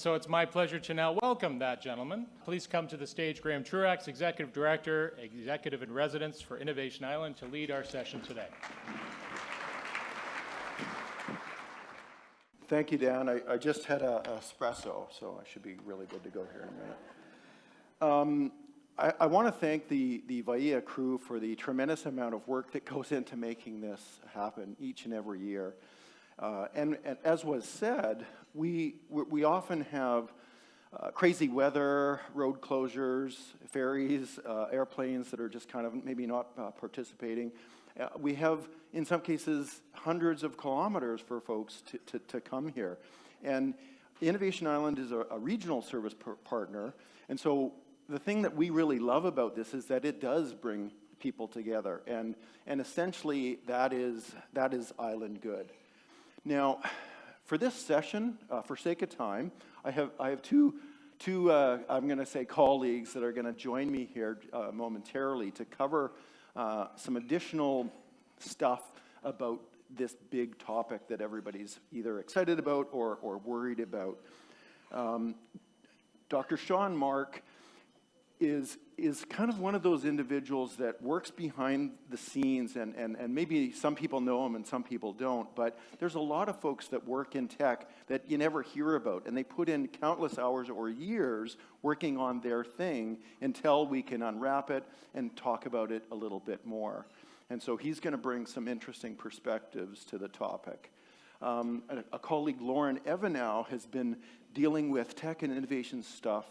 And so it's my pleasure to now welcome that gentleman. Please come to the stage, Graham Truax, Executive Director, Executive in Residence for Innovation Island, to lead our session today. Thank you, Dan. I just had an espresso, so I should be really good to go here in a minute. I want to thank the VAIA crew for the tremendous amount of work that goes into making this happen each and every year. And as was said, we often have crazy weather, road closures, ferries, airplanes that are just kind of maybe not participating. We have, in some cases, hundreds of kilometers for folks to come here. And Innovation Island is a regional service partner, and so the thing that we really love about this is that it does bring people together, and essentially that is island good. Now, for this session, for sake of time, I have two I'm going to say colleagues that are going to join me here momentarily to cover some additional stuff about this big topic that everybody's either excited about or worried about. Dr. Sean Mark is kind of one of those individuals that works behind the scenes, and maybe some people know him and some people don't, but there's a lot of folks that work in tech that you never hear about, and they put in countless hours or years working on their thing until we can unwrap it and talk about it a little bit more. And so he's going to bring some interesting perspectives to the topic. A colleague, Lauren Evanow, has been dealing with tech and innovation stuff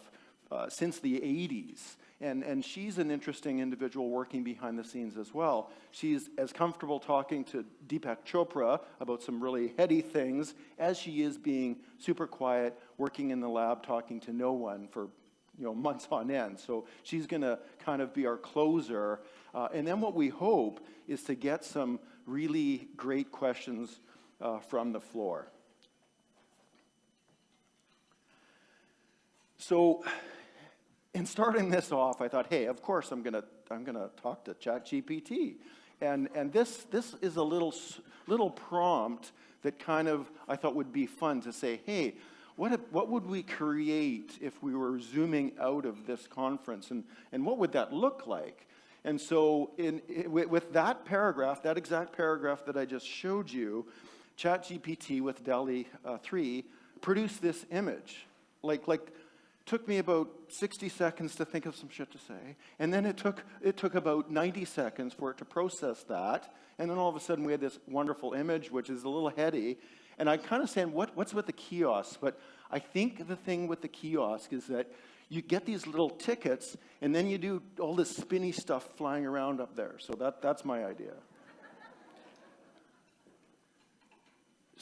since the 80s, and she's an interesting individual working behind the scenes as well. She's as comfortable talking to Deepak Chopra about some really heady things as she is being super quiet, working in the lab, talking to no one for months on end. So she's going to kind of be our closer, and then what we hope is to get some really great questions from the floor. So, in starting this off, I thought, hey, of course I'm gonna talk to ChatGPT, and this is a little prompt that kind of I thought would be fun to say, hey, what would we create if we were zooming out of this conference, and what would that look like? And so with that paragraph, that exact paragraph that I just showed you, ChatGPT with DALL-E 3 produced this image, like. Took me about 60 seconds to think of some shit to say, and then it took about 90 seconds for it to process that, and then all of a sudden we had this wonderful image, which is a little heady, and I kind of saying, what's with the kiosk? But I think the thing with the kiosk is that you get these little tickets, and then you do all this spinny stuff flying around up there, so that's my idea.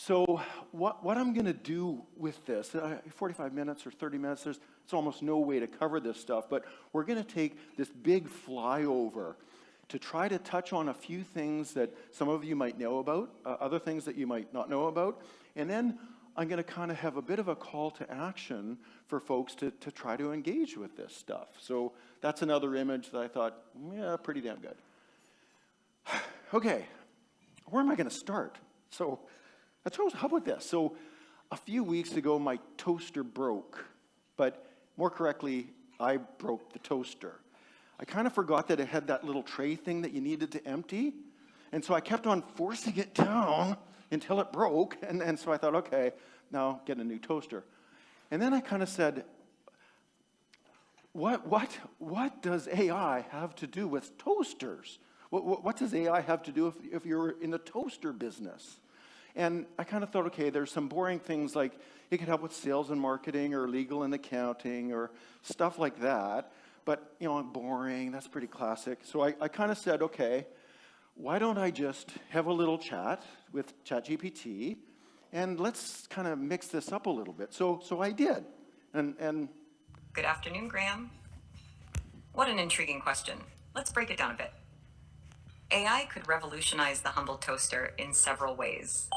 So what I'm going to do with this, 45 minutes or 30 minutes, there's almost no way to cover this stuff, but we're going to take this big flyover to try to touch on a few things that some of you might know about, other things that you might not know about, and then I'm going to kind of have a bit of a call to action for folks to try to engage with this stuff. So that's another image that I thought, yeah, pretty damn good. Okay, where am I going to start? So how about this? So a few weeks ago, my toaster broke, but more correctly, I broke the toaster. I kind of forgot that it had that little tray thing that you needed to empty, and so I kept on forcing it down until it broke, and so I thought, okay, now get a new toaster. And then I kind of said, what does AI have to do with toasters? What does AI have to do if you're in the toaster business? And I kind of thought, okay, there's some boring things like it could help with sales and marketing or legal and accounting or stuff like that. But, boring, that's pretty classic. So I kind of said, okay, why don't I just have a little chat with ChatGPT, and let's kind of mix this up a little bit. So I did. And Good afternoon, Graham. What an intriguing question. Let's break it down a bit. AI could revolutionize the humble toaster in several ways.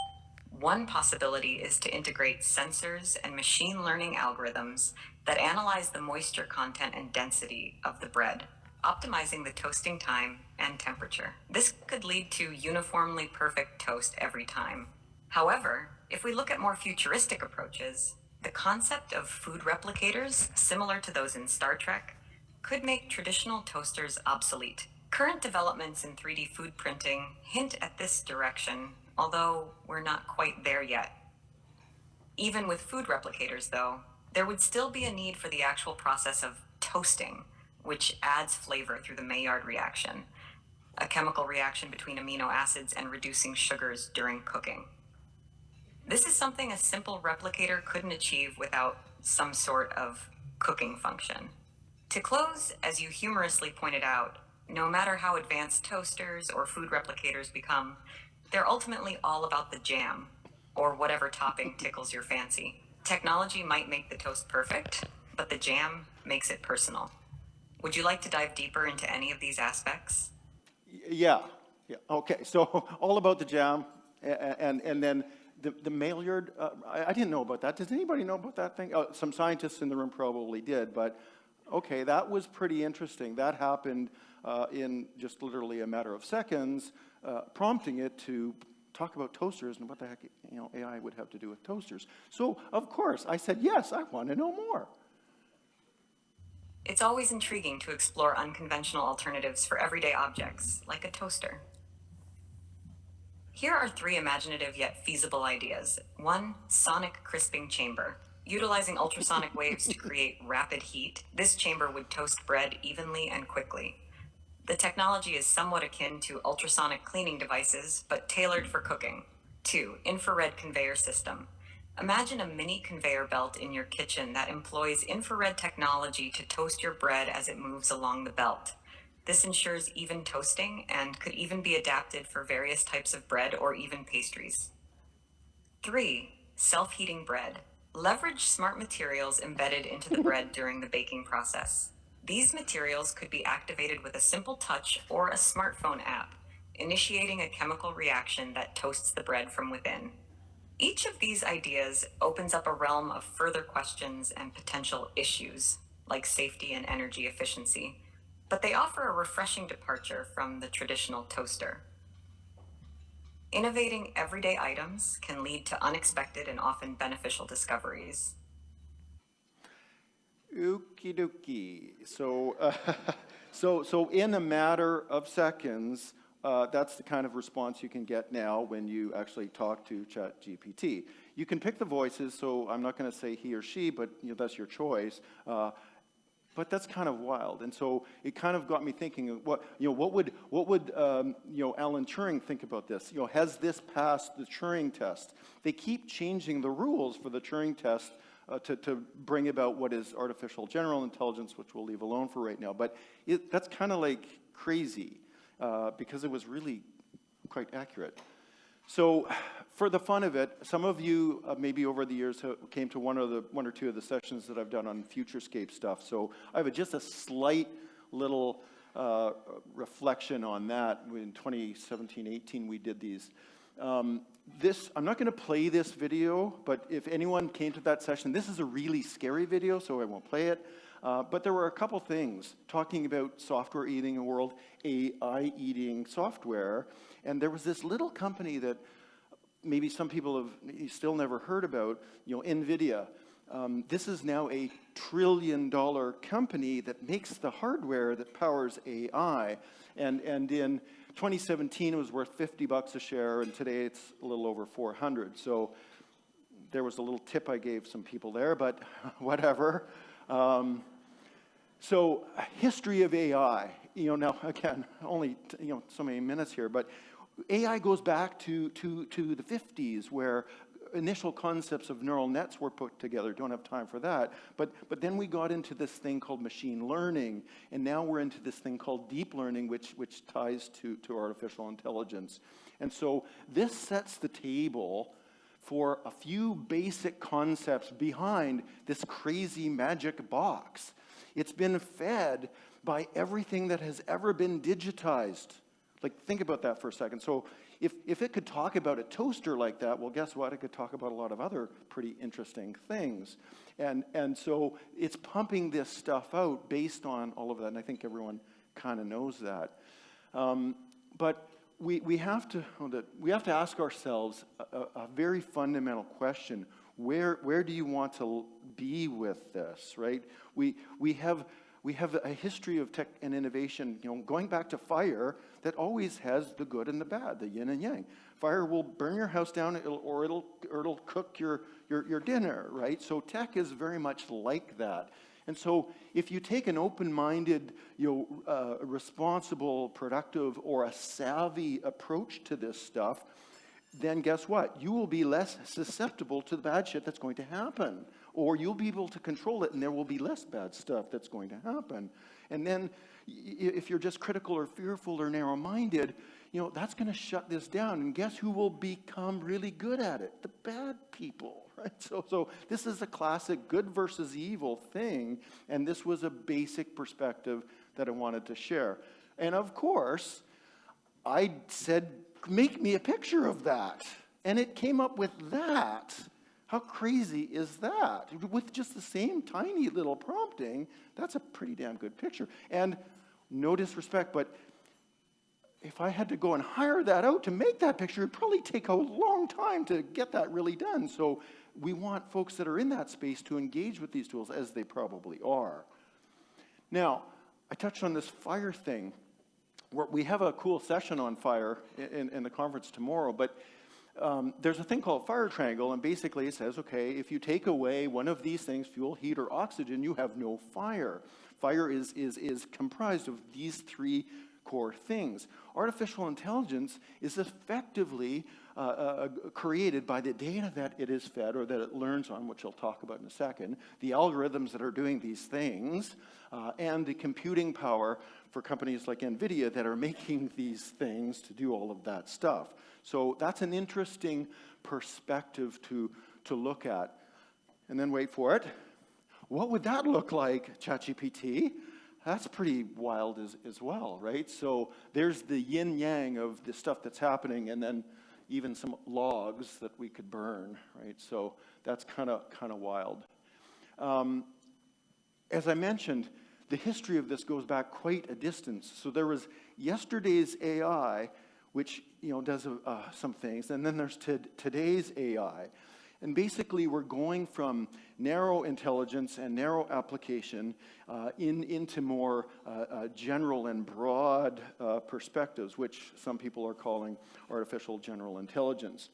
One possibility is to integrate sensors and machine learning algorithms that analyze the moisture content and density of the bread, optimizing the toasting time and temperature. This could lead to uniformly perfect toast every time. However, if we look at more futuristic approaches, The concept of food replicators, similar to those in Star Trek, could make traditional toasters obsolete. Current developments in 3D food printing hint at this direction, although we're not quite there yet. Even with food replicators, though, there would still be a need for the actual process of toasting, which adds flavor through the Maillard reaction, a chemical reaction between amino acids and reducing sugars during cooking. This is something a simple replicator couldn't achieve without some sort of cooking function. To close, as you humorously pointed out, no matter how advanced toasters or food replicators become, they're ultimately all about the jam, or whatever topping tickles your fancy. Technology might make the toast perfect, but the jam makes it personal. Would you like to dive deeper into any of these aspects? Yeah, okay, so all about the jam, and then the Maillard, I didn't know about that. Does anybody know about that thing? Some scientists in the room probably did, but okay, that was pretty interesting. That happened in just literally a matter of seconds, prompting it to talk about toasters and what the heck, AI would have to do with toasters. So, of course, I said, yes, I want to know more. It's always intriguing to explore unconventional alternatives for everyday objects, like a toaster. Here are 3 imaginative yet feasible ideas. 1, sonic crisping chamber. Utilizing ultrasonic waves to create rapid heat, this chamber would toast bread evenly and quickly. The technology is somewhat akin to ultrasonic cleaning devices, but tailored for cooking. 2, infrared conveyor system. Imagine a mini conveyor belt in your kitchen that employs infrared technology to toast your bread as it moves along the belt. This ensures even toasting and could even be adapted for various types of bread or even pastries. 3, self-heating bread. Leverage smart materials embedded into the bread during the baking process. These materials could be activated with a simple touch or a smartphone app, initiating a chemical reaction that toasts the bread from within. Each of these ideas opens up a realm of further questions and potential issues, like safety and energy efficiency, but they offer a refreshing departure from the traditional toaster. Innovating everyday items can lead to unexpected and often beneficial discoveries. Okie dokie. So in a matter of seconds, that's the kind of response you can get now when you actually talk to ChatGPT. You can pick the voices, so I'm not going to say he or she, but that's your choice. But that's kind of wild, and so it kind of got me thinking: what would Alan Turing think about this? Has this passed the Turing test? They keep changing the rules for the Turing test to bring about what is artificial general intelligence, which we'll leave alone for right now. But that's kind of like crazy because it was really quite accurate. So, for the fun of it, some of you maybe over the years came to one or two of the sessions that I've done on Futurescape stuff. So I have just a slight little reflection on that. In 2017-18, we did these. I'm not going to play this video, but if anyone came to that session, this is a really scary video, so I won't play it. But there were a couple things talking about software eating the world, AI eating software, and there was this little company that maybe some people have still never heard about, NVIDIA. This is now a $1 trillion company that makes the hardware that powers AI, and in 2017 it was worth $50 a share, and today it's a little over 400. So there was a little tip I gave some people there, but whatever. So, history of AI. Now again, only so many minutes here, but AI goes back to the 50s, where initial concepts of neural nets were put together. Don't have time for that. But then we got into this thing called machine learning, and now we're into this thing called deep learning, which ties to artificial intelligence. And so this sets the table for a few basic concepts behind this crazy magic box. It's been fed by everything that has ever been digitized. Like, think about that for a second. So if it could talk about a toaster like that, well, guess what? It could talk about a lot of other pretty interesting things. And so it's pumping this stuff out based on all of that, and I think everyone kind of knows that. But we have to ask ourselves a very fundamental question. Where do you want to be with this, right? We have a history of tech and innovation, going back to fire, that always has the good and the bad, the yin and yang. Fire will burn your house down, or it'll cook your dinner, right? So tech is very much like that. And so if you take an open-minded, responsible, productive, or a savvy approach to this stuff, then guess what? You will be less susceptible to the bad shit that's going to happen. Or you'll be able to control it, and there will be less bad stuff that's going to happen. And then if you're just critical or fearful or narrow-minded, that's going to shut this down. And guess who will become really good at it? The bad people, right? So this is a classic good versus evil thing, and this was a basic perspective that I wanted to share. And of course, I said, make me a picture of that. And it came up with that. How crazy is that? With just the same tiny little prompting, that's a pretty damn good picture. And no disrespect, but if I had to go and hire that out to make that picture, it'd probably take a long time to get that really done. So we want folks that are in that space to engage with these tools, as they probably are. Now, I touched on this fire thing. We have a cool session on fire in the conference tomorrow, but there's a thing called fire triangle, and basically it says, okay, if you take away one of these things, fuel, heat, or oxygen, you have no fire. Fire is comprised of these three core things. Artificial intelligence is effectively created by the data that it is fed, or that it learns on, which I'll talk about in a second, the algorithms that are doing these things, and the computing power for companies like NVIDIA that are making these things to do all of that stuff. So that's an interesting perspective to look at. And then wait for it. What would that look like, ChatGPT? That's pretty wild as well, right? So there's the yin-yang of the stuff that's happening, and then even some logs that we could burn, right? So that's kind of wild. As I mentioned, the history of this goes back quite a distance. So there was yesterday's AI, which does some things, and then there's today's AI. And basically, we're going from narrow intelligence and narrow application into more general and broad perspectives, which some people are calling artificial general intelligence.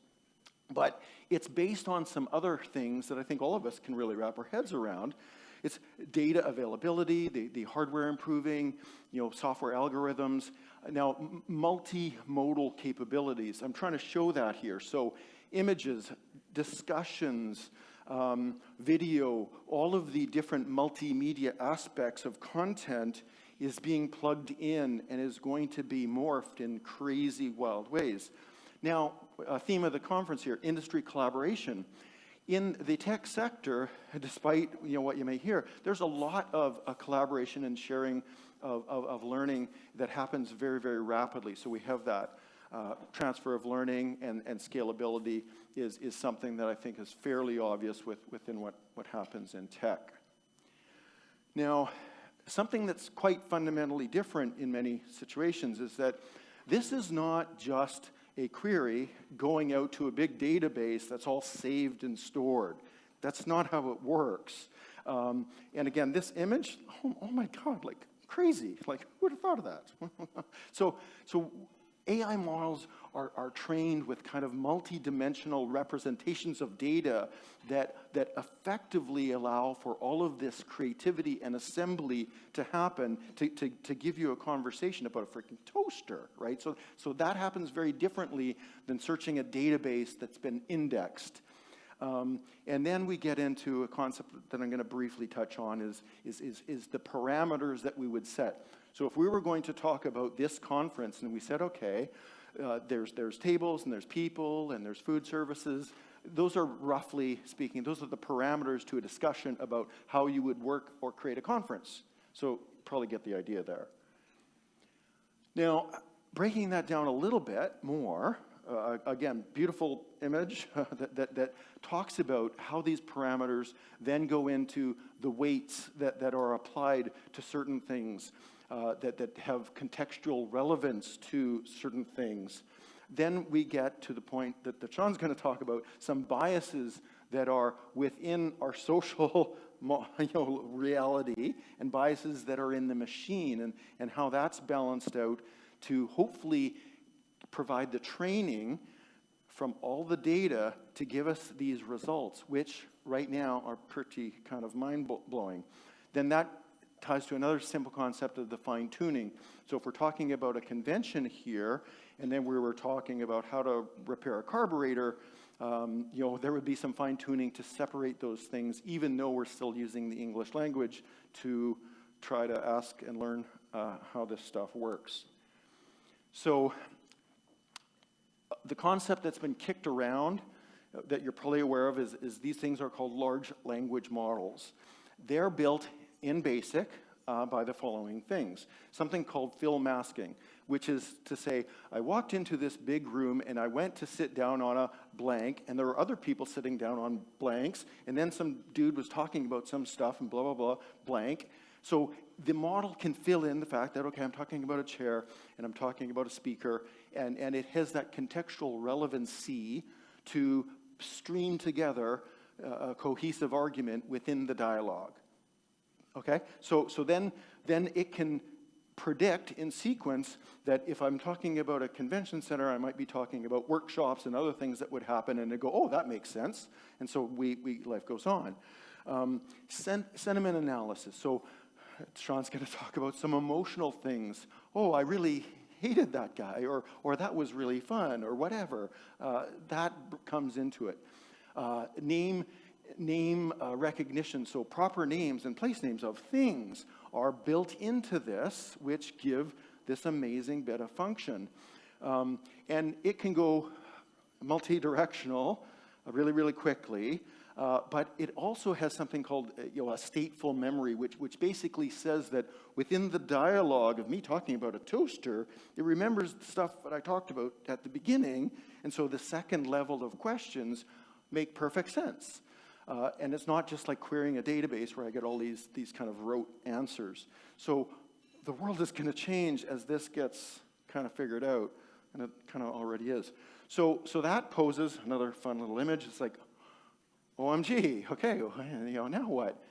But it's based on some other things that I think all of us can really wrap our heads around. It's data availability, the hardware improving, software algorithms. Now, multimodal capabilities. I'm trying to show that here. So images, discussions, video, all of the different multimedia aspects of content is being plugged in and is going to be morphed in crazy, wild ways. Now, a theme of the conference here, industry collaboration. In the tech sector, despite what you may hear, there's a lot of collaboration and sharing of learning that happens very, very rapidly. So we have that transfer of learning, and scalability is something that I think is fairly obvious within what happens in tech. Now, something that's quite fundamentally different in many situations is that this is not just a query going out to a big database that's all saved and stored. That's not how it works. And again, this image, oh my God, like crazy. Like, who would have thought of that? So AI models are trained with kind of multi-dimensional representations of data that effectively allow for all of this creativity and assembly to happen to give you a conversation about a freaking toaster, right? So that happens very differently than searching a database that's been indexed. And then we get into a concept that I'm going to briefly touch on is the parameters that we would set. So if we were going to talk about this conference and we said, okay, there's tables and there's people and there's food services, those are roughly speaking, those are the parameters to a discussion about how you would work or create a conference. So probably get the idea there. Now, breaking that down a little bit more, again, beautiful image that talks about how these parameters then go into the weights that are applied to certain things that have contextual relevance to certain things. Then we get to the point that Sean's going to talk about, some biases that are within our social reality, and biases that are in the machine, and how that's balanced out to hopefully provide the training from all the data to give us these results, which right now are pretty kind of mind-blowing. Then that ties to another simple concept of the fine-tuning. So if we're talking about a convention here, and then we were talking about how to repair a carburetor, there would be some fine-tuning to separate those things, even though we're still using the English language to try to ask and learn how this stuff works. So the concept that's been kicked around that you're probably aware of is these things are called large language models. They're built in BASIC by the following things. Something called fill masking, which is to say, I walked into this big room and I went to sit down on a blank, and there were other people sitting down on blanks, and then some dude was talking about some stuff and blah, blah, blah, blank. So the model can fill in the fact that, okay, I'm talking about a chair and I'm talking about a speaker, and it has that contextual relevancy to stream together a cohesive argument within the dialogue. Okay, so then it can predict in sequence that if I'm talking about a convention center, I might be talking about workshops and other things that would happen, and they go, oh, that makes sense, and so life goes on. Sentiment analysis. So Sean's going to talk about some emotional things. Oh, I really hated that guy, or that was really fun, or whatever. That comes into it. Name recognition, so proper names and place names of things are built into this, which give this amazing bit of function. And it can go multi-directional really, really quickly, but it also has something called a stateful memory, which basically says that within the dialogue of me talking about a toaster, it remembers the stuff that I talked about at the beginning, and so the second level of questions make perfect sense. And it's not just like querying a database where I get all these kind of rote answers. So the world is going to change as this gets kind of figured out, and it kind of already is. So that poses another fun little image. It's like, OMG, okay, now what?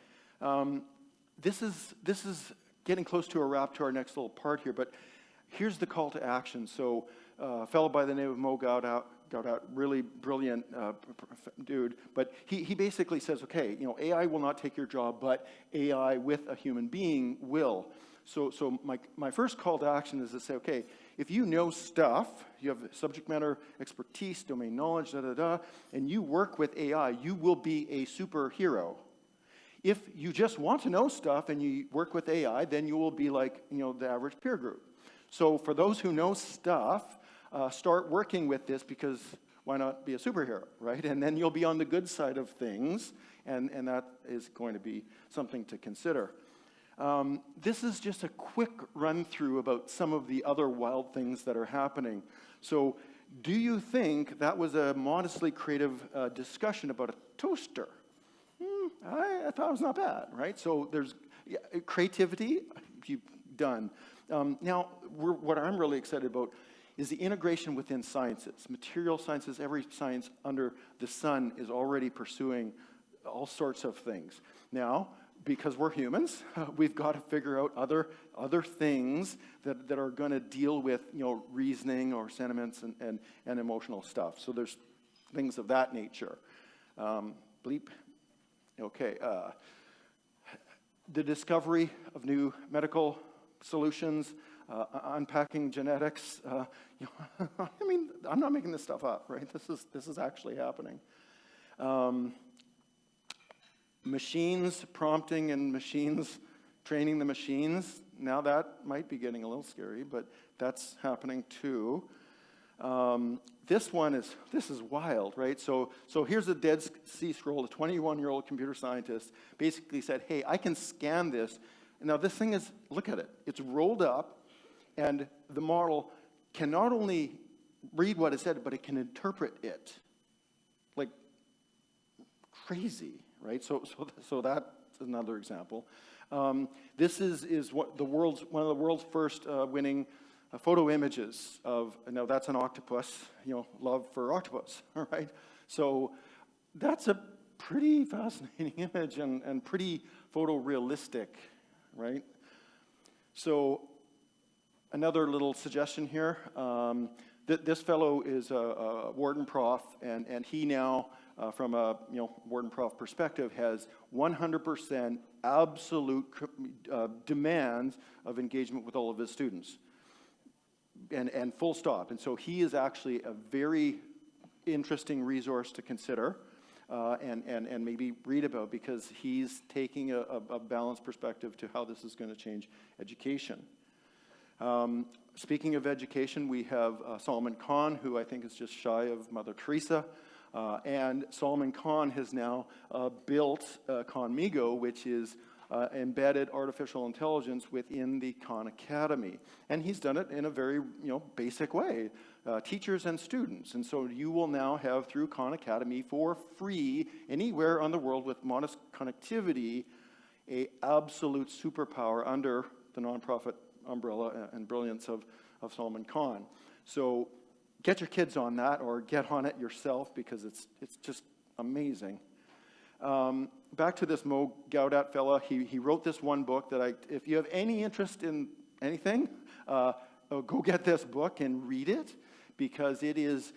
This is getting close to a wrap to our next little part here, but here's the call to action. So a fellow by the name of Mo Gaudat, really brilliant dude, but he basically says, okay, AI will not take your job, but AI with a human being will. So my first call to action is to say, okay, if you know stuff, you have subject matter expertise, domain knowledge, and you work with AI, you will be a superhero. If you just want to know stuff and you work with AI, then you will be like, the average peer group. So for those who know stuff, start working with this, because why not be a superhero, right? And then you'll be on the good side of things, and that is going to be something to consider. This is just a quick run-through about some of the other wild things that are happening. So do you think that was a modestly creative discussion about a toaster? I thought it was not bad, right? So there's creativity, you've done. Now, what I'm really excited about is the integration within sciences. Material sciences, every science under the sun is already pursuing all sorts of things. Now, because we're humans, we've got to figure out other things that are going to deal with reasoning or sentiments and emotional stuff. So there's things of that nature. Bleep. Okay. The discovery of new medical solutions, unpacking genetics. I mean, I'm not making this stuff up, right? This is actually happening. Machines prompting and machines training the machines. Now that might be getting a little scary, but that's happening too. This is wild, right? So here's a Dead Sea Scroll. A 21-year-old computer scientist basically said, hey, I can scan this. Now this thing is, look at it. It's rolled up, and the model can not only read what it said, but it can interpret it. Like crazy, right? So that's another example. This is one of the world's first winning photo images of, now that's an octopus, love for octopus, all right? So that's a pretty fascinating image and pretty photorealistic, right? So another little suggestion here. This fellow is a warden prof, and he now, from a warden prof perspective, has 100% absolute demands of engagement with all of his students, and full stop. And so he is actually a very interesting resource to consider and maybe read about, because he's taking a balanced perspective to how this is going to change education. Speaking of education, we have Salman Khan, who I think is just shy of Mother Teresa. And Salman Khan has now built Khanmigo, which is embedded artificial intelligence within the Khan Academy. And he's done it in a very basic way, teachers and students. And so you will now have, through Khan Academy, for free, anywhere on the world with modest connectivity, a absolute superpower under the nonprofit umbrella and brilliance of Salman Khan. So get your kids on that, or get on it yourself, because it's just amazing. Back to this Mo Gaudat fella. He wrote this one book that if you have any interest in anything, go get this book and read it, because it is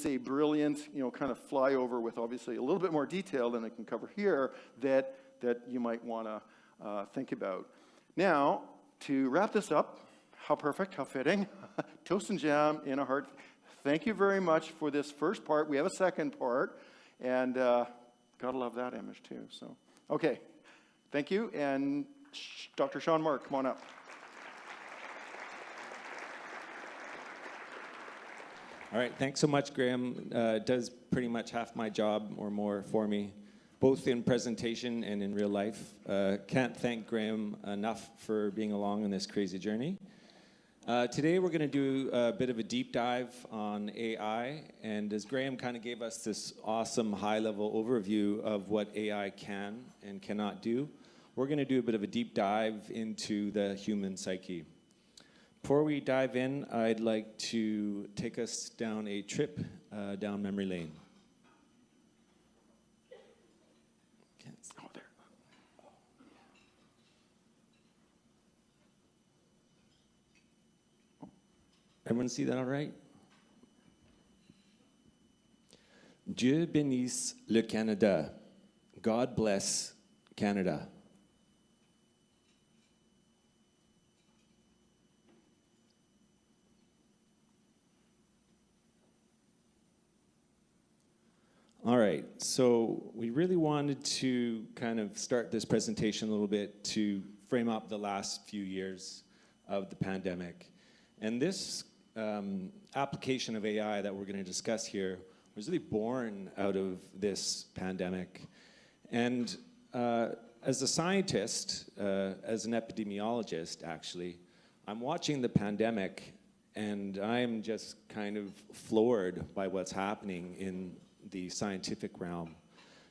a brilliant, kind of flyover with obviously a little bit more detail than I can cover here that you might want to think about. Now, to wrap this up, how perfect, how fitting, Toast and Jam in a heart. Thank you very much for this first part. We have a second part, and gotta love that image too. So, okay, thank you, and Dr. Sean Mark, come on up. All right, thanks so much, Graham. Does pretty much half my job or more for me, both in presentation and in real life. Can't thank Graham enough for being along on this crazy journey. Today we're going to do a bit of a deep dive on AI, and as Graham kind of gave us this awesome high-level overview of what AI can and cannot do, we're going to do a bit of a deep dive into the human psyche. Before we dive in, I'd like to take us down a trip down memory lane. Everyone see that all right? Dieu bénisse le Canada. God bless Canada. All right, so we really wanted to kind of start this presentation a little bit to frame up the last few years of the pandemic. And this application of AI that we're going to discuss here was really born out of this pandemic. And as a scientist, as an epidemiologist, actually, I'm watching the pandemic, and I'm just kind of floored by what's happening in the scientific realm.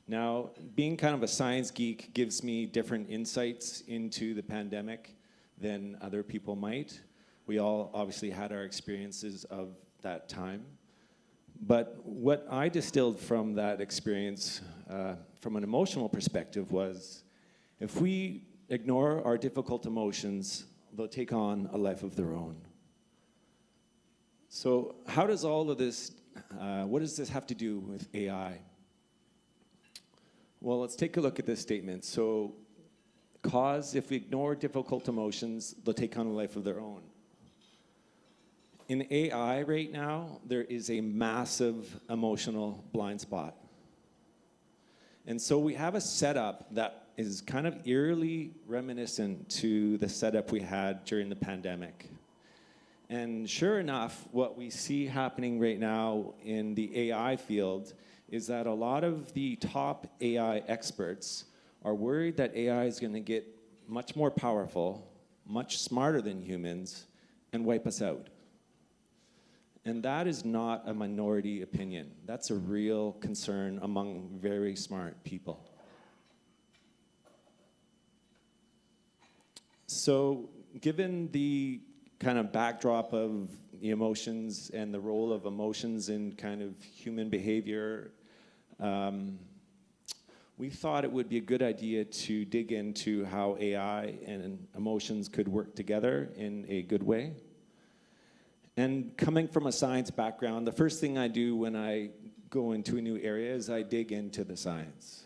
Now, being kind of a science geek gives me different insights into the pandemic than other people might. We all obviously had our experiences of that time. But what I distilled from that experience, from an emotional perspective, was if we ignore our difficult emotions, they'll take on a life of their own. So how does all of this, what does this have to do with AI? Well, let's take a look at this statement. So, if we ignore difficult emotions, they'll take on a life of their own. In AI right now, there is a massive emotional blind spot. And so we have a setup that is kind of eerily reminiscent to the setup we had during the pandemic. And sure enough, what we see happening right now in the AI field is that a lot of the top AI experts are worried that AI is going to get much more powerful, much smarter than humans, and wipe us out. And that is not a minority opinion. That's a real concern among very smart people. So, given the kind of backdrop of the emotions and the role of emotions in kind of human behavior, we thought it would be a good idea to dig into how AI and emotions could work together in a good way. And coming from a science background, the first thing I do when I go into a new area is I dig into the science.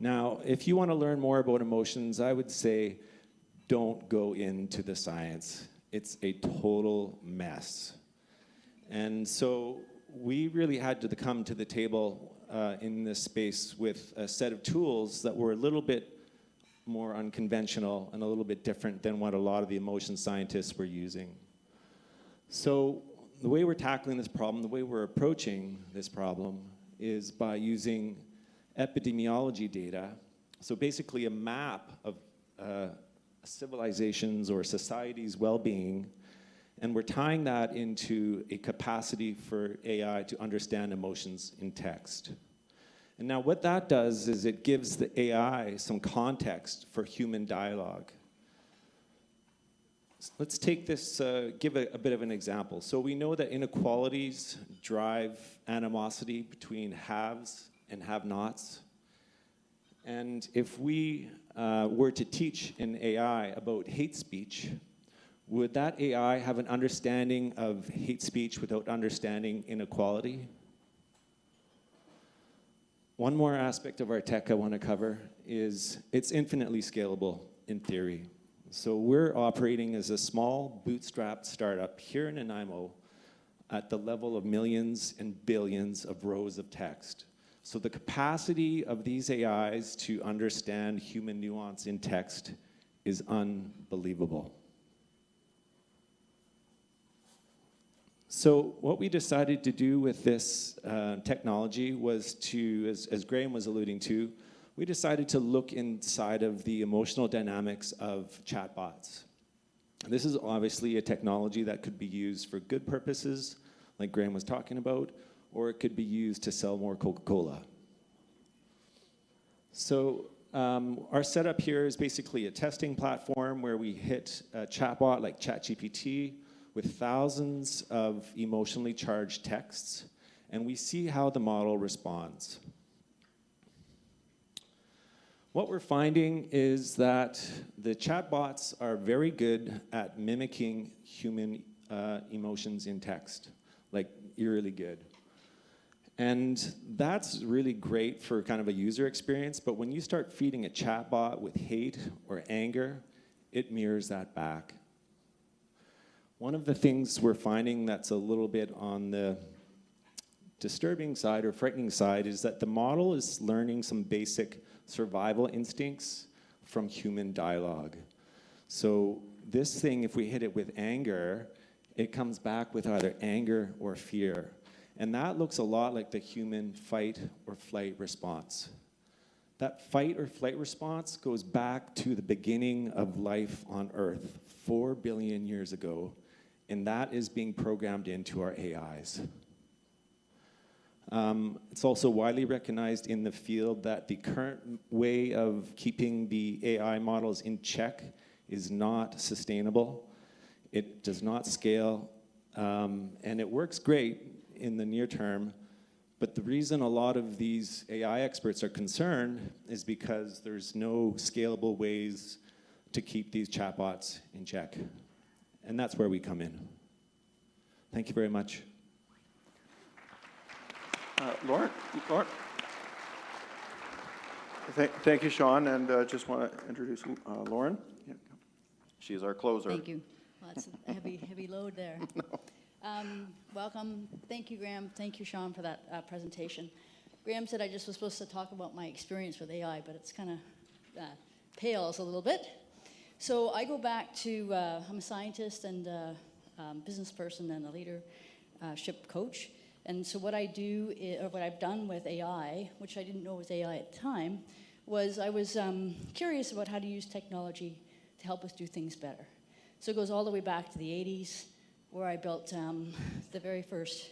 Now, if you want to learn more about emotions, I would say don't go into the science. It's a total mess. And so we really had to come to the table in this space with a set of tools that were a little bit more unconventional and a little bit different than what a lot of the emotion scientists were using. So the way we're tackling this problem, the way we're approaching this problem, is by using epidemiology data. So basically a map of civilizations or society's well-being, and we're tying that into a capacity for AI to understand emotions in text. And now what that does is it gives the AI some context for human dialogue. Let's take this, give a bit of an example. So we know that inequalities drive animosity between haves and have-nots. And if we were to teach an AI about hate speech, would that AI have an understanding of hate speech without understanding inequality? One more aspect of our tech I want to cover is it's infinitely scalable in theory. So we're operating as a small bootstrapped startup here in Nanaimo at the level of millions and billions of rows of text. So the capacity of these AIs to understand human nuance in text is unbelievable. So what we decided to do with this technology was to, as Graham was alluding to, we decided to look inside of the emotional dynamics of chatbots. This is obviously a technology that could be used for good purposes, like Graham was talking about, or it could be used to sell more Coca-Cola. So our setup here is basically a testing platform where we hit a chatbot like ChatGPT with thousands of emotionally charged texts, and we see how the model responds. What we're finding is that the chatbots are very good at mimicking human emotions in text, like eerily good. And that's really great for kind of a user experience, but when you start feeding a chatbot with hate or anger, it mirrors that back. One of the things we're finding that's a little bit on the disturbing side or frightening side is that the model is learning some basic survival instincts from human dialogue. So this thing, if we hit it with anger, it comes back with either anger or fear. And that looks a lot like the human fight or flight response. That fight or flight response goes back to the beginning of life on Earth 4 billion years ago, and that is being programmed into our AIs. It's also widely recognized in the field that the current way of keeping the AI models in check is not sustainable. It does not scale, and it works great in the near term, but the reason a lot of these AI experts are concerned is because there's no scalable ways to keep these chatbots in check. And that's where we come in. Thank you very much. Lauren? Thank you, Sean, and just want to introduce Lauren. Yeah. She's our closer. Thank you. Well, that's a heavy load there. Welcome. Thank you, Graham. Thank you, Sean, for that presentation. Graham said I just was supposed to talk about my experience with AI, but it's kind of pales a little bit. So I go back to, I'm a scientist and business person and a leadership coach. And so what I do, or what I've done with AI, which I didn't know was AI at the time, was I was curious about how to use technology to help us do things better. So it goes all the way back to the 80s, where I built the very first,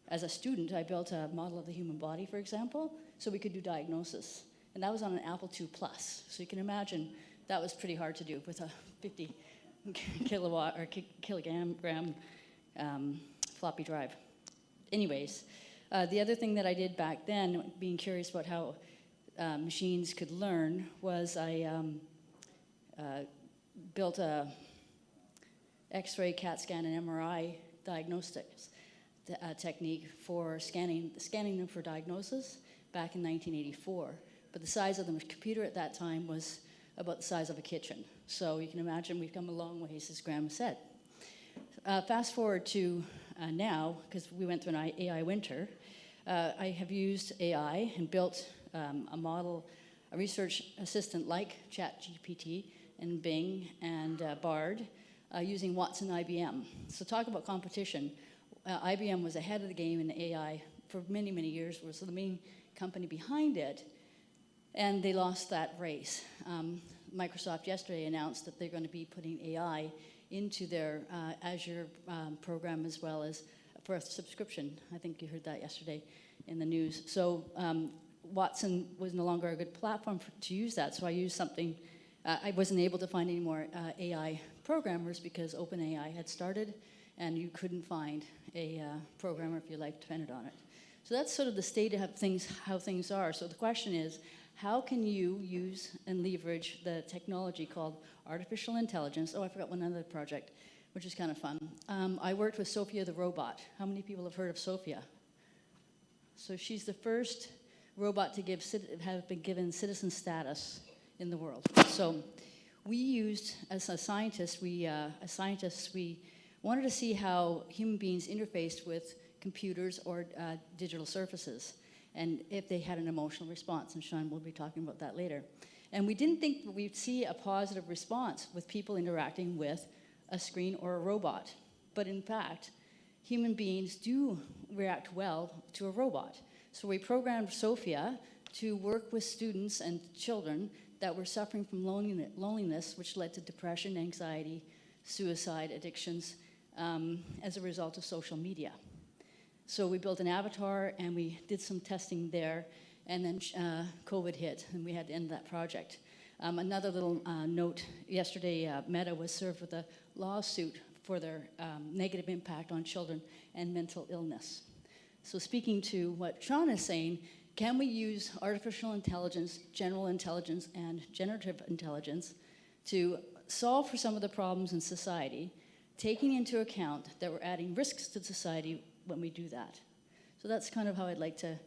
as a student, I built a model of the human body, for example, so we could do diagnosis. And that was on an Apple II Plus. So you can imagine that was pretty hard to do with a 50 kilogram floppy drive. Anyways, The other thing that I did back then, being curious about how machines could learn, was I built a X-ray, CAT scan, and MRI diagnostics technique for scanning them for diagnosis back in 1984. But the size of the computer at that time was about the size of a kitchen. So you can imagine we've come a long ways, as Graham said. Fast forward to now, because we went through an AI winter, I have used AI and built a model, a research assistant like ChatGPT and Bing and Bard, using Watson IBM. So talk about competition. IBM was ahead of the game in AI for many, many years, was the main company behind it, and they lost that race. Microsoft yesterday announced that they're going to be putting AI into their Azure program as well as for a subscription. I think you heard that yesterday in the news. So Watson was no longer a good platform to use that, so I used something. I wasn't able to find any more AI programmers because OpenAI had started, and you couldn't find a programmer if your life depended on it. So that's sort of the state of things, how things are. So the question is, how can you use and leverage the technology called artificial intelligence? Oh, I forgot one other project, which is kind of fun. I worked with Sophia the robot. How many people have heard of Sophia? So she's the first robot to have been given citizen status in the world. So we used, as scientists, we wanted to see how human beings interfaced with computers or digital surfaces, and if they had an emotional response, and Sean will be talking about that later. And we didn't think that we'd see a positive response with people interacting with a screen or a robot. But in fact, human beings do react well to a robot. So we programmed Sophia to work with students and children that were suffering from loneliness, which led to depression, anxiety, suicide, addictions, as a result of social media. So we built an avatar, and we did some testing there, and then COVID hit, and we had to end that project. Another little note, yesterday Meta was served with a lawsuit for their negative impact on children and mental illness. So speaking to what Sean is saying, can we use artificial intelligence, general intelligence, and generative intelligence to solve for some of the problems in society, taking into account that we're adding risks to society when we do that? So that's kind of how I'd like to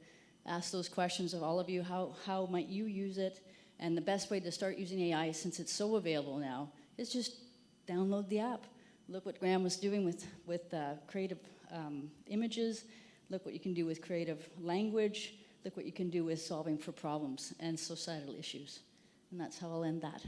ask those questions of all of you. How might you use it? And the best way to start using AI, since it's so available now, is just download the app. Look what Graham was doing with creative images. Look what you can do with creative language. Look what you can do with solving for problems and societal issues. And that's how I'll end that.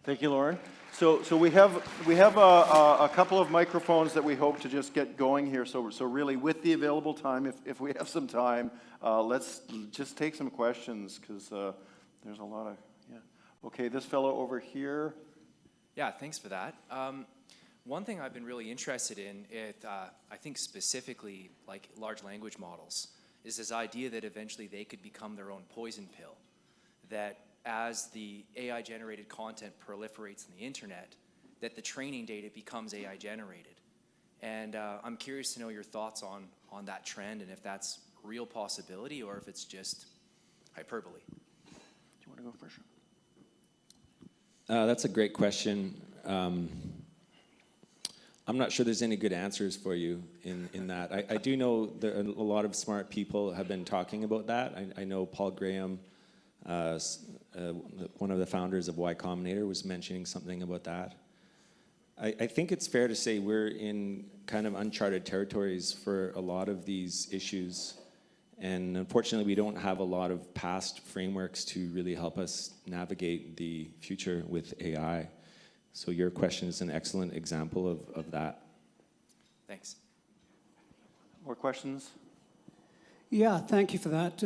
Thank you, Lauren. So we have a couple of microphones that we hope to just get going here. So really, with the available time, if we have some time, let's just take some questions, because there's a lot of, yeah. Okay, this fellow over here. Yeah, thanks for that. One thing I've been really interested in, I think specifically like large language models, is this idea that eventually they could become their own poison pill. That as the AI-generated content proliferates in the internet, that the training data becomes AI-generated. And I'm curious to know your thoughts on that trend, and if that's a real possibility or if it's just hyperbole. Do you want to go first? That's a great question. I'm not sure there's any good answers for you in that. I do know that a lot of smart people have been talking about that. I know Paul Graham, one of the founders of Y Combinator, was mentioning something about that. I think it's fair to say we're in kind of uncharted territories for a lot of these issues. And unfortunately, we don't have a lot of past frameworks to really help us navigate the future with AI. So your question is an excellent example of that. Thanks. More questions? Yeah, thank you for that.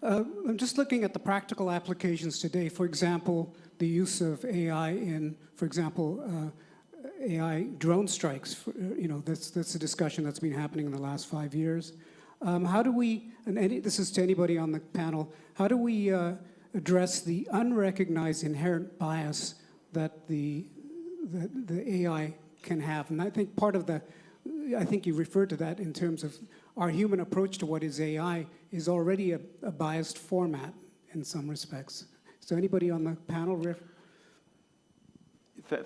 I'm just looking at the practical applications today. For example, the use of AI in, for example, AI drone strikes. That's a discussion that's been happening in the last 5 years. How do we, this is to anybody on the panel, how do we address the unrecognized inherent bias that the AI can have? And I think part of I think you referred to that in terms of our human approach to what is AI is already a biased format in some respects. So anybody on the panel?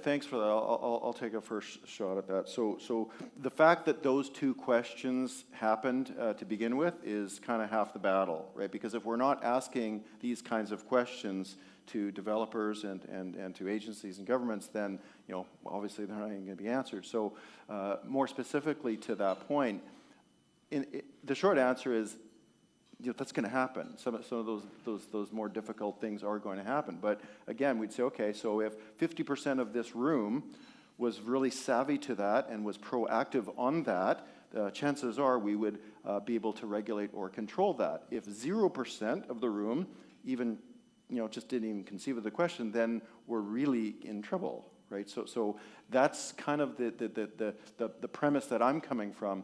Thanks for that. I'll take a first shot at that. So the fact that those two questions happened to begin with is kind of half the battle, right? Because if we're not asking these kinds of questions to developers and to agencies and governments, then obviously they're not even going to be answered. So more specifically to that point, the short answer is that's going to happen. Some of those more difficult things are going to happen. But again, we'd say, okay, so if 50% of this room was really savvy to that and was proactive on that, chances are we would be able to regulate or control that. If 0% of the room even just didn't even conceive of the question, then we're really in trouble, right? So that's kind of the premise that I'm coming from.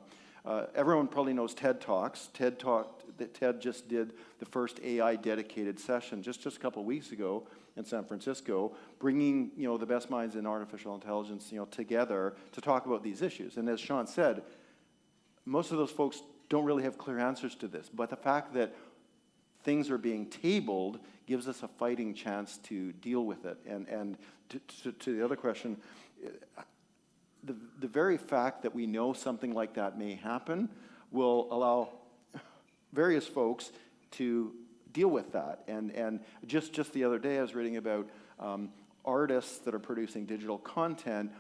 Everyone probably knows TED Talks. TED just did the first AI dedicated session just a couple of weeks ago in San Francisco, bringing the best minds in artificial intelligence together to talk about these issues. And as Sean said, most of those folks don't really have clear answers to this, but the fact that things are being tabled gives us a fighting chance to deal with it. And to the other question, the very fact that we know something like that may happen will allow various folks to deal with that. And just the other day, I was reading about artists that are producing digital content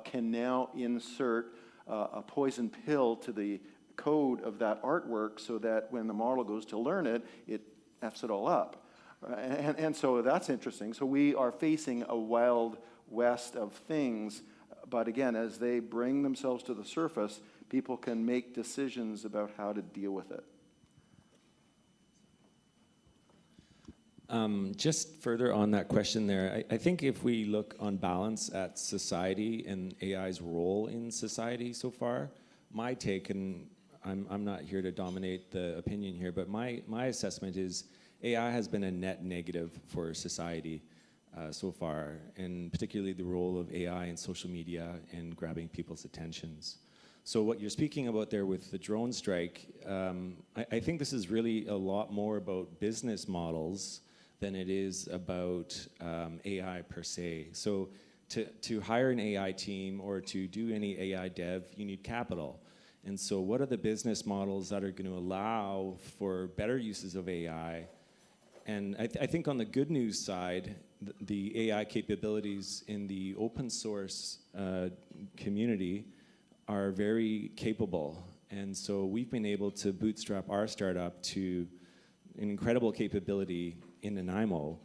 can now insert a poison pill to the code of that artwork so that when the model goes to learn it, it F's it all up. And so that's interesting. So we are facing a wild west of things. But again, as they bring themselves to the surface, people can make decisions about how to deal with it. Just further on that question there, I think if we look on balance at society and AI's role in society so far, my take, and I'm not here to dominate the opinion here, but my assessment is AI has been a net negative for society so far, and particularly the role of AI in social media and grabbing people's attentions. So what you're speaking about there with the drone strike, I think this is really a lot more about business models than it is about AI per se. So to hire an AI team or to do any AI dev, you need capital. And so what are the business models that are going to allow for better uses of AI? And I think on the good news side, the AI capabilities in the open source community are very capable. And so we've been able to bootstrap our startup to an incredible capability in Nanaimo,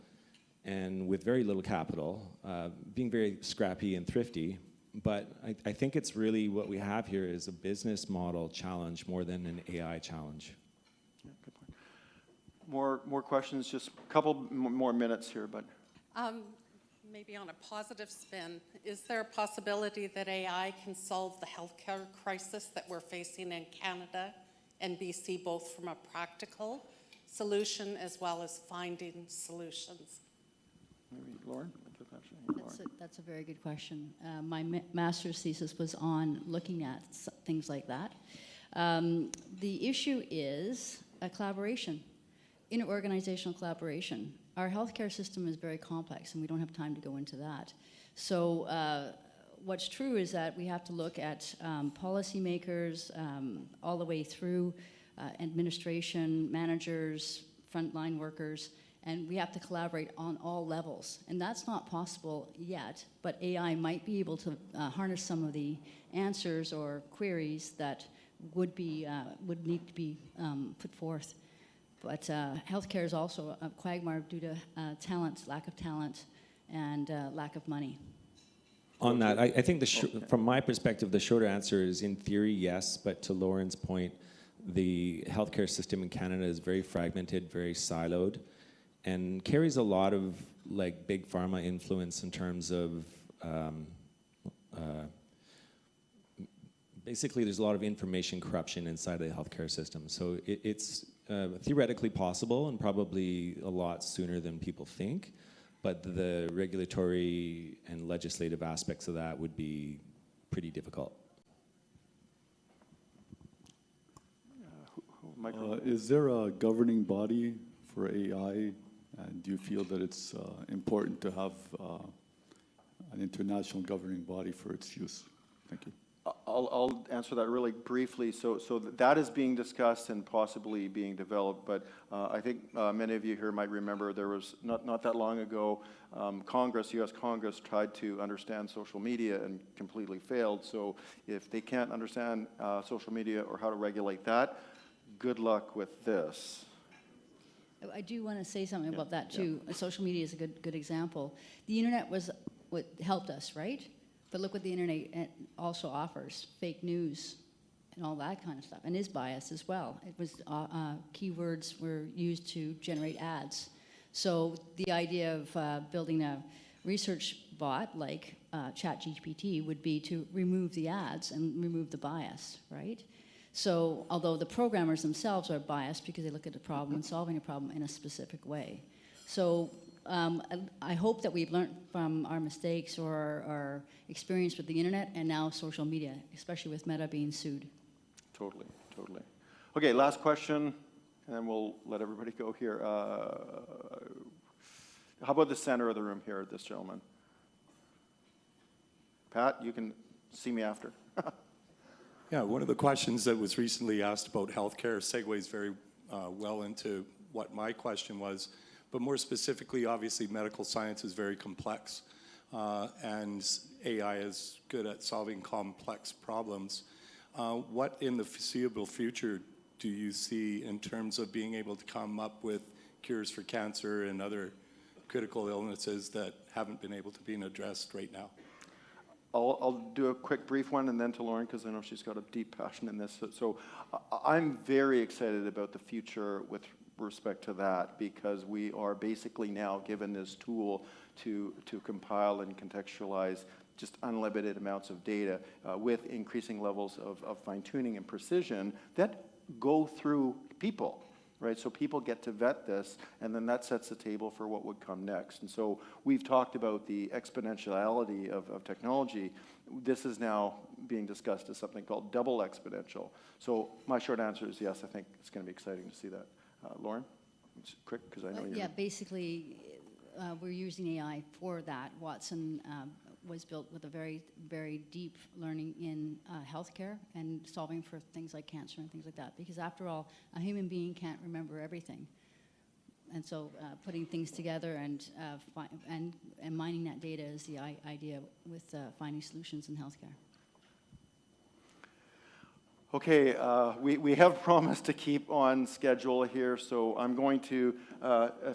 and with very little capital, being very scrappy and thrifty. But I think it's really what we have here is a business model challenge more than an AI challenge. Yeah, good point. More questions, just a couple more minutes here, but. Maybe on a positive spin, is there a possibility that AI can solve the healthcare crisis that we're facing in Canada and BC, both from a practical solution as well as finding solutions? Maybe Lauren? That's a very good question. My master's thesis was on looking at things like that. The issue is a collaboration, interorganizational collaboration. Our healthcare system is very complex, and we don't have time to go into that. So what's true is that we have to look at policymakers all the way through administration, managers, frontline workers, and we have to collaborate on all levels. And that's not possible yet, but AI might be able to harness some of the answers or queries that would need to be put forth. But healthcare is also a quagmire due to lack of talent, and lack of money. On that, I think from my perspective, the short answer is in theory, yes, but to Lauren's point, the healthcare system in Canada is very fragmented, very siloed, and carries a lot of big pharma influence in terms of basically there's a lot of information corruption inside of the healthcare system. So it's theoretically possible and probably a lot sooner than people think, but the regulatory and legislative aspects of that would be pretty difficult. microphone. Is there a governing body for AI? And do you feel that it's important to have an international governing body for its use? Thank you. I'll answer that really briefly. So that is being discussed and possibly being developed, but I think many of you here might remember there was, not that long ago, U.S. Congress tried to understand social media and completely failed. So if they can't understand social media or how to regulate that, good luck with this. I do want to say something about that too. Social media is a good example. The internet was what helped us, right? But look what the internet also offers: fake news and all that kind of stuff, and is biased as well. It was keywords were used to generate ads. So the idea of building a research bot like ChatGPT would be to remove the ads and remove the bias, right? So although the programmers themselves are biased because they look at the problem and solving a problem in a specific way. So I hope that we've learned from our mistakes or our experience with the internet and now social media, especially with Meta being sued. Totally. Okay, last question, and then we'll let everybody go here. How about the center of the room here, this gentleman? Pat, you can see me after. Yeah, one of the questions that was recently asked about healthcare segues very well into what my question was. But more specifically, obviously, medical science is very complex, and AI is good at solving complex problems. What in the foreseeable future do you see in terms of being able to come up with cures for cancer and other critical illnesses that haven't been able to be addressed right now? I'll do a quick brief one and then to Lauren, because I know she's got a deep passion in this. So I'm very excited about the future with respect to that, because we are basically now given this tool to compile and contextualize just unlimited amounts of data with increasing levels of fine-tuning and precision that go through people. Right, so people get to vet this, and then that sets the table for what would come next. And so we've talked about the exponentiality of technology. This is now being discussed as something called double exponential. So my short answer is yes, I think it's going to be exciting to see that. Lauren, it's quick, because I know you're... Yeah, basically, we're using AI for that. Watson was built with a very, very deep learning in healthcare and solving for things like cancer and things like that. Because after all, a human being can't remember everything. And so putting things together and mining that data is the idea with finding solutions in healthcare. Okay, we have promised to keep on schedule here, so I'm going to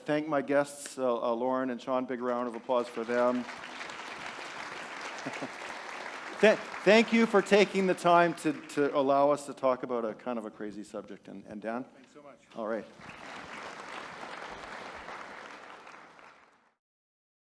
thank my guests, Lauren and Sean. Big round of applause for them. Thank you for taking the time to allow us to talk about a kind of a crazy subject. And Dan? Thanks so much. All right.